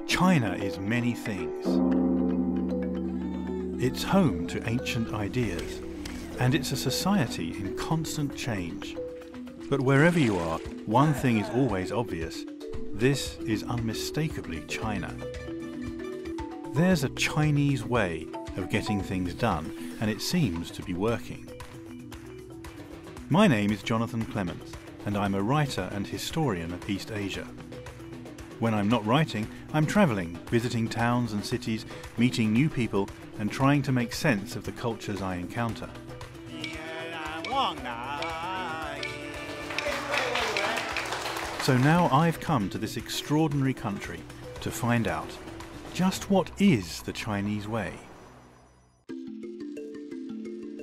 China is many things. It's home to ancient ideas, and it's a society in constant change. But wherever you are, one thing is always obvious. This is unmistakably China. There's a Chinese way of getting things done, and it seems to be working. My name is Jonathan Clements, and I'm a writer and historian of East Asia. When I'm not writing, I'm travelling, visiting towns and cities, meeting new people, and trying to make sense of the cultures I encounter. So now I've come to this extraordinary country to find out just what is the Chinese way.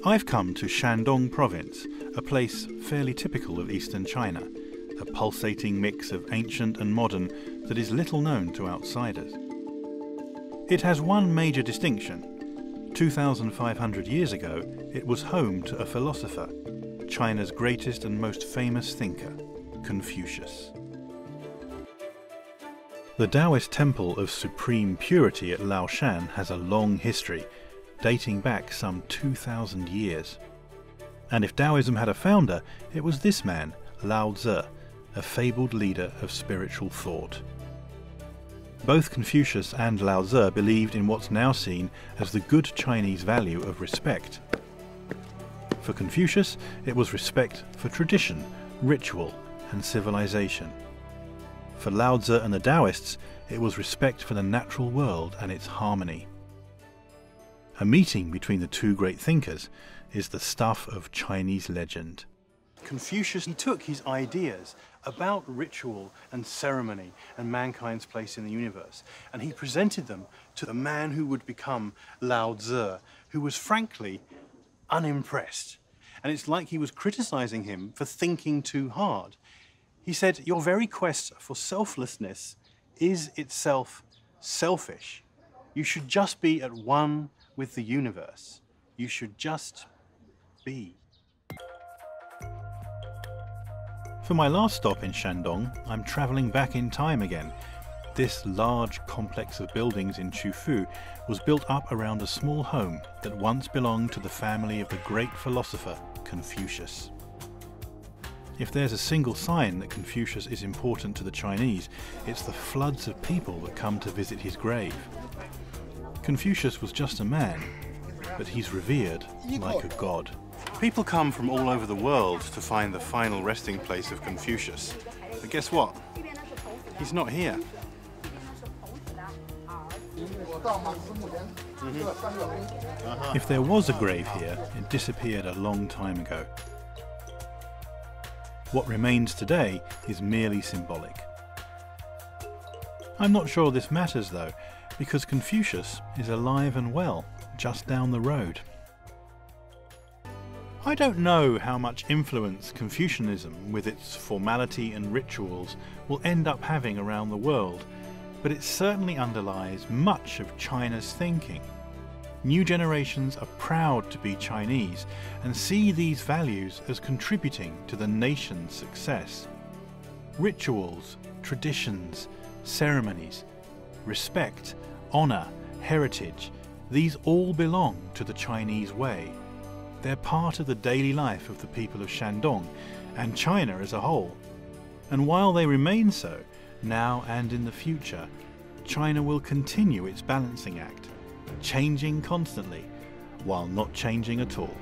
I've come to Shandong Province, a place fairly typical of eastern China, a pulsating mix of ancient and modern that is little known to outsiders. It has one major distinction. 2,500 years ago, it was home to a philosopher, China's greatest and most famous thinker, Confucius. The Taoist temple of supreme purity at Laoshan has a long history, dating back some 2,000 years. And if Taoism had a founder, it was this man, Lao Tzu, a fabled leader of spiritual thought. Both Confucius and Lao Tzu believed in what's now seen as the good Chinese value of respect. For Confucius, it was respect for tradition, ritual, and civilization. For Lao Tzu and the Taoists, it was respect for the natural world and its harmony. A meeting between the two great thinkers is the stuff of Chinese legend. Confucius took his ideas about ritual and ceremony and mankind's place in the universe, and he presented them to the man who would become Lao Tzu, who was frankly unimpressed. And it's like he was criticizing him for thinking too hard. He said, "Your very quest for selflessness is itself selfish. You should just be at one with the universe. You should just be." For my last stop in Shandong, I'm travelling back in time again. This large complex of buildings in Qufu was built up around a small home that once belonged to the family of the great philosopher Confucius. If there's a single sign that Confucius is important to the Chinese, it's the floods of people that come to visit his grave. Confucius was just a man, but he's revered like a god. People come from all over the world to find the final resting place of Confucius. But guess what? He's not here. If there was a grave here, it disappeared a long time ago. What remains today is merely symbolic. I'm not sure this matters though, because Confucius is alive and well, just down the road. I don't know how much influence Confucianism, with its formality and rituals, will end up having around the world, but it certainly underlies much of China's thinking. New generations are proud to be Chinese and see these values as contributing to the nation's success. Rituals, traditions, ceremonies, respect, honour, heritage, these all belong to the Chinese way. They're part of the daily life of the people of Shandong and China as a whole. And while they remain so, now and in the future, China will continue its balancing act, changing constantly while not changing at all.